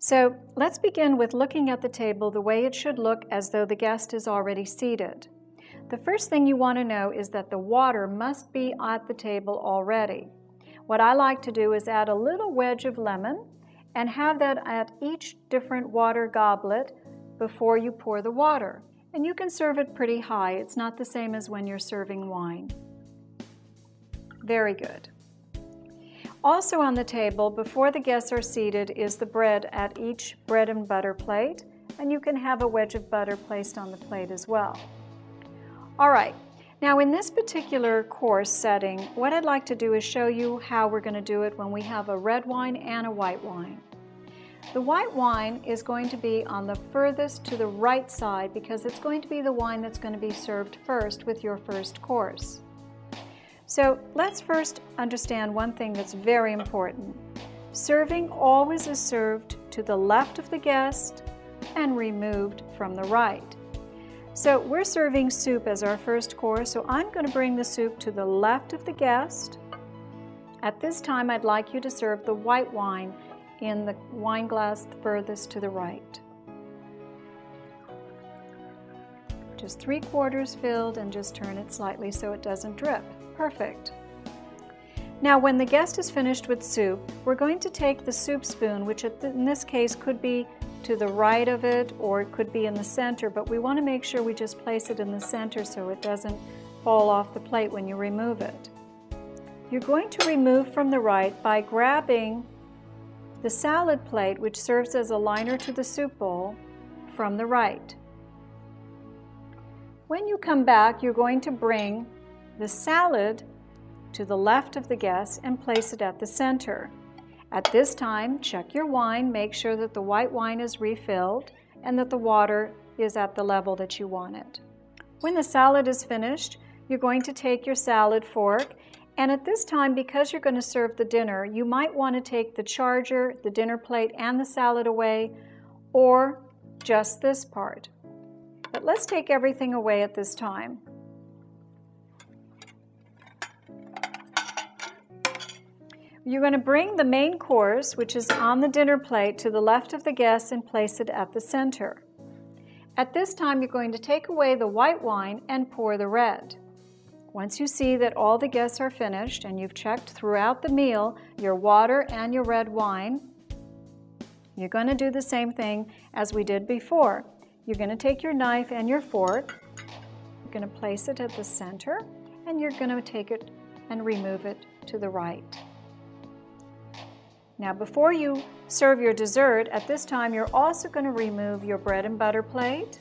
So let's begin with looking at the table the way it should look as though the guest is already seated. The first thing you want to know is that the water must be at the table already. What I like to do is add a little wedge of lemon and have that at each different water goblet before you pour the water. And you can serve it pretty high. It's not the same as when you're serving wine. Very good. Also on the table, before the guests are seated, is the bread at each bread and butter plate, and you can have a wedge of butter placed on the plate as well. All right, now in this particular course setting, what I'd like to do is show you how we're going to do it when we have a red wine and a white wine. The white wine is going to be on the furthest to the right side because it's going to be the wine that's going to be served first with your first course. So let's first understand one thing that's very important. Serving always is served to the left of the guest and removed from the right. So we're serving soup as our first course, so I'm going to bring the soup to the left of the guest. At this time, I'd like you to serve the white wine in the wine glass furthest to the right. Just 3/4 filled, and just turn it slightly so it doesn't drip. Perfect. Now when the guest is finished with soup, we're going to take the soup spoon, which in this case could be to the right of it or it could be in the center, but we want to make sure we just place it in the center so it doesn't fall off the plate when you remove it. You're going to remove from the right by grabbing the salad plate, which serves as a liner to the soup bowl, from the right. When you come back, you're going to bring the salad to the left of the guest and place it at the center. At this time, check your wine, make sure that the white wine is refilled and that the water is at the level that you want it. When the salad is finished, you're going to take your salad fork, and at this time, because you're going to serve the dinner, you might want to take the charger, the dinner plate, and the salad away, or just this part. But let's take everything away at this time. You're going to bring the main course, which is on the dinner plate, to the left of the guest and place it at the center. At this time, you're going to take away the white wine and pour the red. Once you see that all the guests are finished and you've checked throughout the meal your water and your red wine, you're going to do the same thing as we did before. You're going to take your knife and your fork, you're going to place it at the center, and you're going to take it and remove it to the right. Now before you serve your dessert, at this time you're also going to remove your bread and butter plate,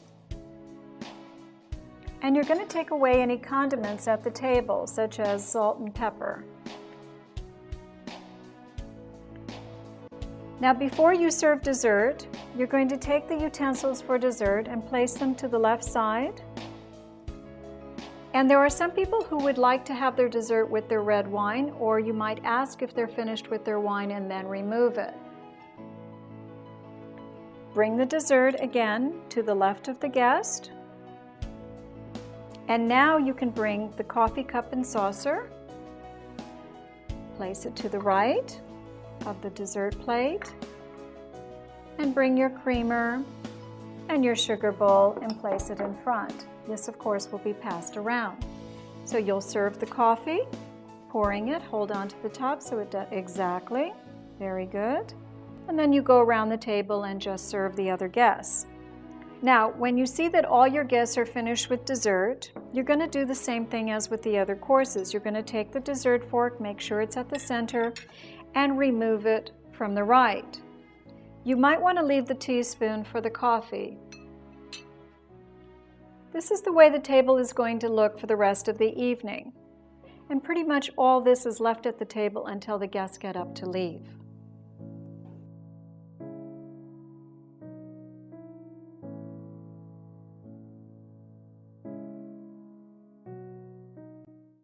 and you're going to take away any condiments at the table, such as salt and pepper. Now before you serve dessert, you're going to take the utensils for dessert and place them to the left side. And there are some people who would like to have their dessert with their red wine, or you might ask if they're finished with their wine and then remove it. Bring the dessert again to the left of the guest. And now you can bring the coffee cup and saucer. Place it to the right of the dessert plate. And bring your creamer and your sugar bowl and place it in front. This, of course, will be passed around. So you'll serve the coffee, pouring it, hold on to the top so it does exactly. Very good. And then you go around the table and just serve the other guests. Now, when you see that all your guests are finished with dessert, you're going to do the same thing as with the other courses. You're going to take the dessert fork, make sure it's at the center, and remove it from the right. You might want to leave the teaspoon for the coffee. This is the way the table is going to look for the rest of the evening. And pretty much all this is left at the table until the guests get up to leave.